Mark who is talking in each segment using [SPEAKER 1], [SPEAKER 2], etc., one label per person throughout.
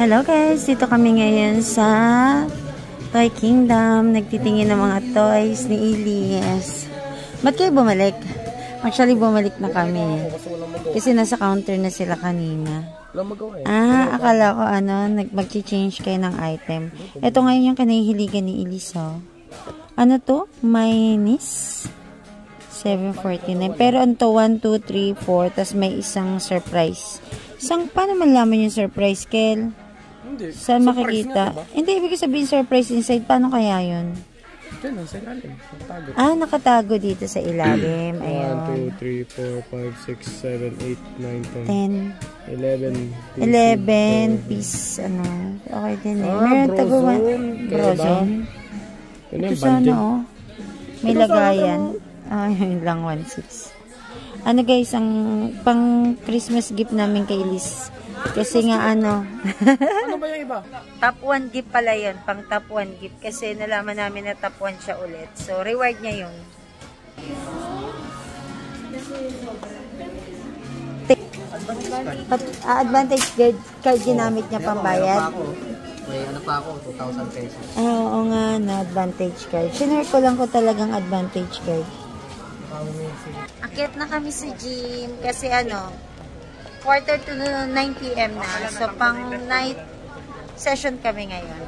[SPEAKER 1] Hello guys, dito kami ngayon sa Toy Kingdom. Nagtitingin ng mga toys ni Elias. Ba't kayo bumalik? Actually, bumalik na kami. Kasi nasa counter na sila kanina. Akala ko mag-change kayo ng item. Ito ngayon yung kanahihiligan ni Elias. Ano to? Mayonnaise? 749. Pero ito, 1, 2, 3, 4. Tapos may isang surprise. Paano malaman yung surprise, Kel?
[SPEAKER 2] Hindi.
[SPEAKER 1] Saan makikita? Diba? Hindi, ibig sabihin surprise inside. Paano kaya yun?
[SPEAKER 2] Diyan, sa ilalim. Nakatago.
[SPEAKER 1] Nakatago dito sa ilalim. Ayun.
[SPEAKER 2] 1, 2, 3, 4, 5, 6, 7, 8, 9, 10. 11
[SPEAKER 1] piece, Okay din eh. Meron taguan. Brozone. Ito sana, May lagayan. Yun lang, 1.6. Guys, ang pang Christmas gift namin kay Liz. Kasi nga
[SPEAKER 2] Ano ba yung iba?
[SPEAKER 1] Top 1 gift pala yun. Pang top 1 gift. Kasi nalaman namin na top 1 siya ulit. So, reward niya yun. Advantage card ginamit niya pambayad.
[SPEAKER 3] May pa ako, 2,000 pesos.
[SPEAKER 1] Oo nga na, advantage card. Sinare ko lang ko talagang advantage card. Akit na kami sa gym kasi quarter to 9 PM na. So, pang night session kami ngayon.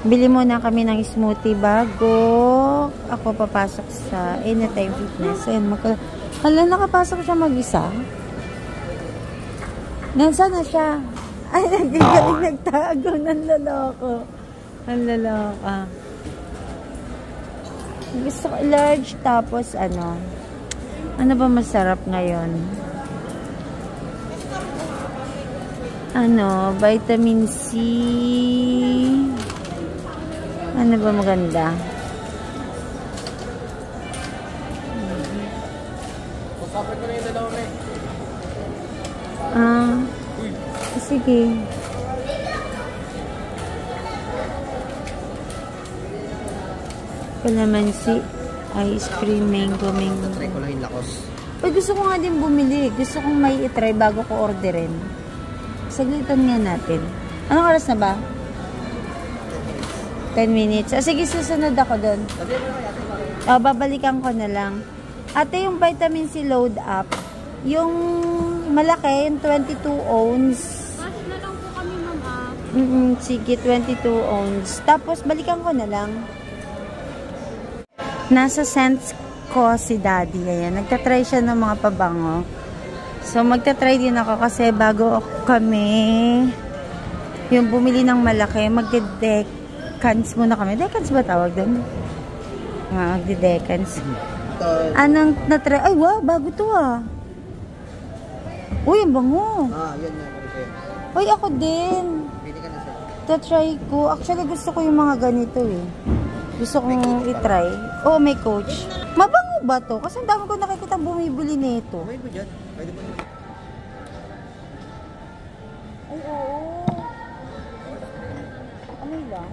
[SPEAKER 1] Bili muna kami ng smoothie bago ako papasok sa Anytime Fitness. Ayan, nakapasok siya mag-isa. Nasaan na siya? Ay, nagtago ng laloko. Ang lalaka. Gusto ko large tapos ano ba masarap ngayon? Vitamin C. Ano ba maganda?
[SPEAKER 2] Pasapit ko na yung dalawa
[SPEAKER 1] sige. Kalamansi, ice cream, mango.
[SPEAKER 3] Try ko lang yung lakos.
[SPEAKER 1] Gusto ko nga din bumili. Gusto kong may itry bago ko orderin. Saglitan nga natin. Anong oras na ba? 10 minutes. Sige, susunod ako doon. Babalikan ko na lang. Ate, yung vitamin C load up, yung malaki, yung 22 ounce.
[SPEAKER 4] Cash na lang po kami, mama.
[SPEAKER 1] Sige, 22 ounce. Tapos, balikan ko na lang. Nasa scents ko si Daddy. Ayan, nagtatry siya ng mga pabango. So, magtatry din ako kasi bago kami yung bumili ng malaki, magde-decans muna kami. Decans ba tawag doon? Magde-decans. Anong natry? Ay, wow, bago to Uy, ang bango.
[SPEAKER 3] Yan.
[SPEAKER 1] Uy, ako din.
[SPEAKER 3] Pili ka na siya.
[SPEAKER 1] Tatry ko. Actually, gusto ko yung mga ganito Gusto kong itry. May coach. Mabango ba to? Kasi ang dami ko nakikita bumibili nito.
[SPEAKER 3] Pwede mo dyan. Pwede mo dyan.
[SPEAKER 1] Ay, oo. Amoy lang.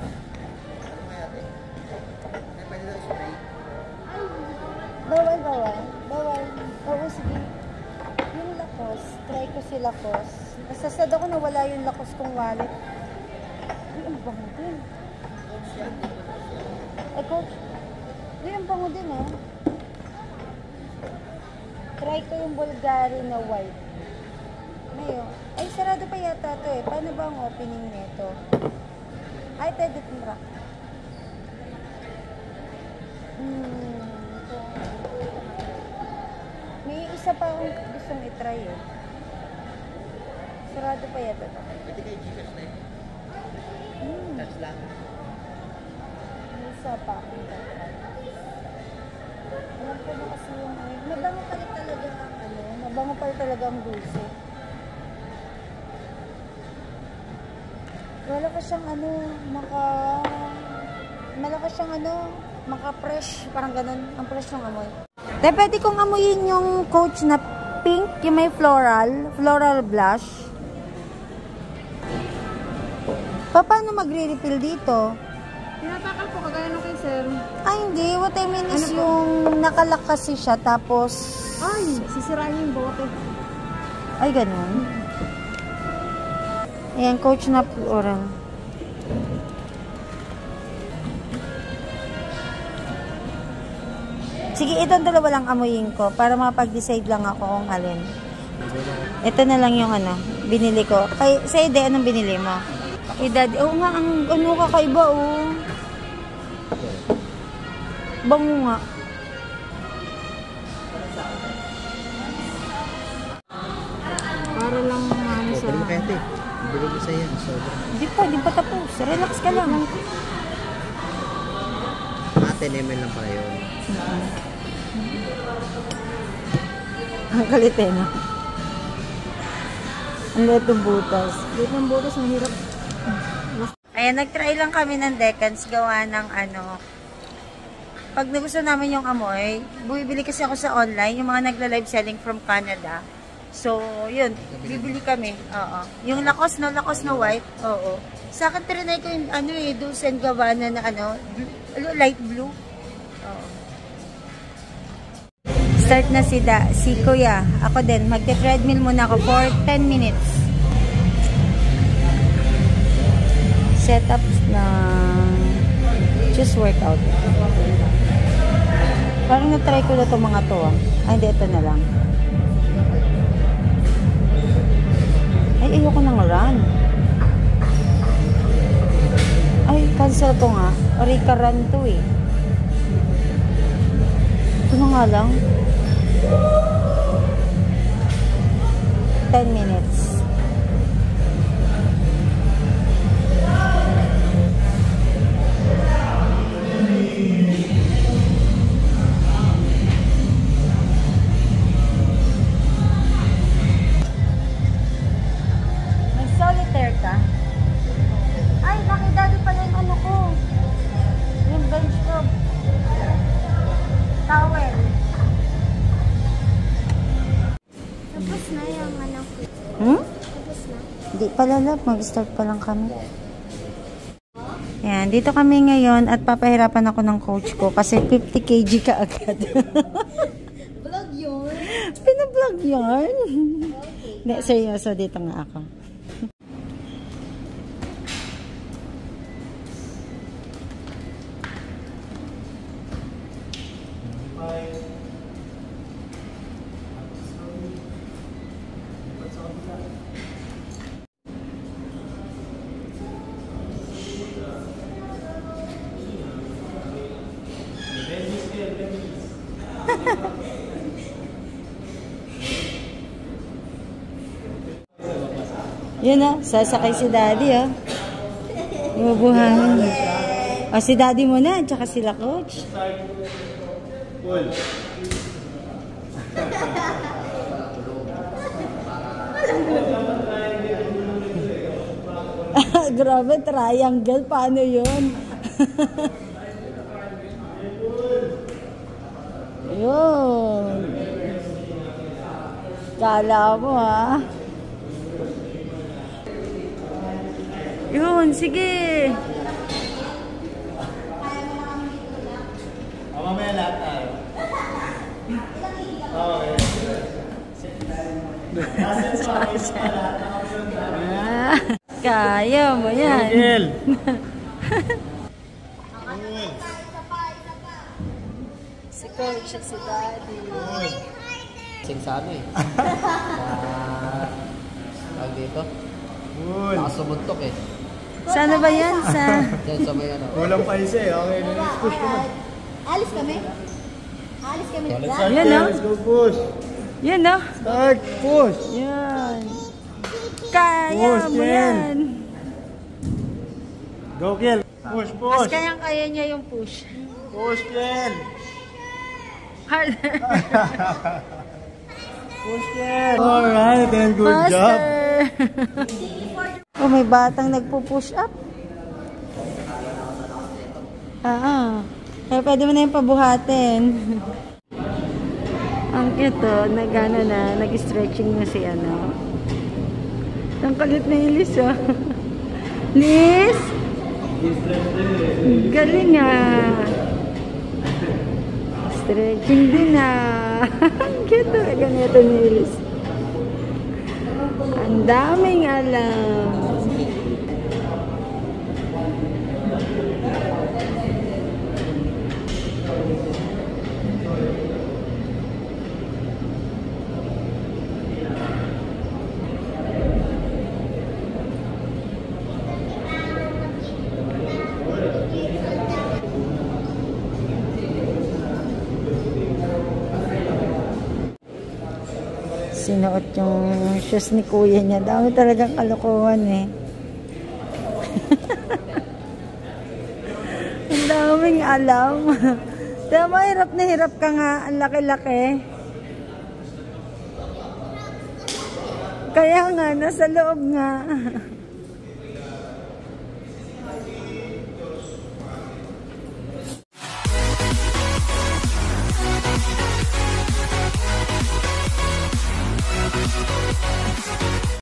[SPEAKER 3] Pwede na spray.
[SPEAKER 1] Bawal. Oo, sige. Yung lakos. Try ko si lakos. Nasasad ako na wala yung lakos kong wallet. Ay, ang bango din. Ay, coach. Ay, ang bango din Try ko yung Bulgari na white. Ngayon. Ay, sarado pa yata ito Paano ba ang opening nito? Ay, edit mo ra. May isa pa akong gustong itry Sarado pa yata ito.
[SPEAKER 3] Pwede kayo Gcash na Touch lang.
[SPEAKER 1] May isa pa akong itry. Alam ko na kasi yung mabango pa rin talaga mabango pa rin talaga ang dulce. Wala ka siyang malakas siyang maka-fresh, parang ganun, ang fresh ng amoy. Pwede kong amuyin yung Coach na pink, yung may floral blush. Paano magre-refill dito?
[SPEAKER 4] Tinatakal po, kagaya nung kay sir.
[SPEAKER 1] Ay, hindi. What I mean is yung nakalak kasi siya, tapos...
[SPEAKER 4] Ay, sisirain yung bote.
[SPEAKER 1] Ay, ganun. Ayan, Coach na floral. Sige, itong dalawa lang amuyin ko para mapag-decide lang ako kung alin. Ito na lang yung ano, binili ko. Kay, sa ide, anong binili mo? Kay Daddy, oo nga, ang ano kakaiba, oh. Bango nga. Para lang ano sa...
[SPEAKER 3] Pwede mo kaya ito eh. Bilog isa yan.
[SPEAKER 1] Di pa tapos. Relax ka lang.
[SPEAKER 3] 10 ml lang pala yun.
[SPEAKER 1] Ang kalit eh, no? Ang liit ng butas.
[SPEAKER 4] Liit ng butas, mahirap.
[SPEAKER 1] Ayan, nag-try lang kami ng Decans gawa ng ano. Pag nagusto namin yung amoy, bumibili kasi ako sa online, yung mga nagla-live selling from Canada. So, yun, bibili kami. Oo. Yung Lacoste no white. Oo. Sa akin, trinay ko yung ano eh, Dulce & Gabbana na ano, light blue. Oo. Start na si Kuya. Ako din, magte-treadmill muna ako for 10 minutes. Setups na just workout. Parang na-try ko na itong mga to ah. Ay, hindi, ito na lang. Ay, ayoko nang run. Ay, cancel ko nga. Orika run to eh. Ito na nga lang. 10 minutes. May solitaire ka? Ay, nakidali pala yung ano ko. Yung bench ko. Towel.
[SPEAKER 4] Tapos na yung ano ko.
[SPEAKER 1] Hmm?
[SPEAKER 4] Tapos na.
[SPEAKER 1] Hindi pala love, mag-start pa lang kami. Ayan, dito kami ngayon at papahirapan ako ng coach ko kasi 50 kg ka agad.
[SPEAKER 4] Vlog yun.
[SPEAKER 1] Pinablog yun. Hindi, seryoso, dito nga ako. Yun o, sasakay si Daddy o. Bubuhanin. O, si Daddy muna, tsaka sila coach. Grabe, triangle. Paano yun? Yun. Kala mo ha. Yun, sige.
[SPEAKER 3] Mamaya lahat tayo. Okay.
[SPEAKER 1] Kaya mo yan. Si coach at si Daddy.
[SPEAKER 3] Sing sa ano eh. Tawag dito. Nakasubuntok eh.
[SPEAKER 1] Sana ba yan?
[SPEAKER 3] Diyan sa may ano.
[SPEAKER 2] Kulang pa isa eh. Okay, let's push naman.
[SPEAKER 4] Alis kami? Alis kami.
[SPEAKER 2] Let's start
[SPEAKER 1] Yan,
[SPEAKER 2] there.
[SPEAKER 1] no?
[SPEAKER 2] Let's go push.
[SPEAKER 1] Yan no?
[SPEAKER 2] Start, push.
[SPEAKER 1] Yan. Kaya
[SPEAKER 2] Push,
[SPEAKER 1] mo
[SPEAKER 2] Jen.
[SPEAKER 1] yan.
[SPEAKER 2] Go, Kiel. Push,
[SPEAKER 1] Mas
[SPEAKER 2] push.
[SPEAKER 1] kayang-kaya niya yung push.
[SPEAKER 2] Push, Kiel.
[SPEAKER 1] Harder.
[SPEAKER 2] Push, Kiel. Alright, then good job.
[SPEAKER 1] Oh, may batang nagpo-push up. Kaya pwede mo na yung pabuhatin. Ang cute oh, nag-ano na, nag-stretching na si ano. Ang kalit na yung Liz oh. Liz! Galing ah. Stretching din ah. Ang cute oh, ganito ni Liz. Ang daming alam. sinuot yung shoes ni kuya niya. Dami talagang kalokohan eh. Ang daming alam. Tama, hirap na hirap ka nga. Ang laki-laki. Kaya nga, nasa loob nga.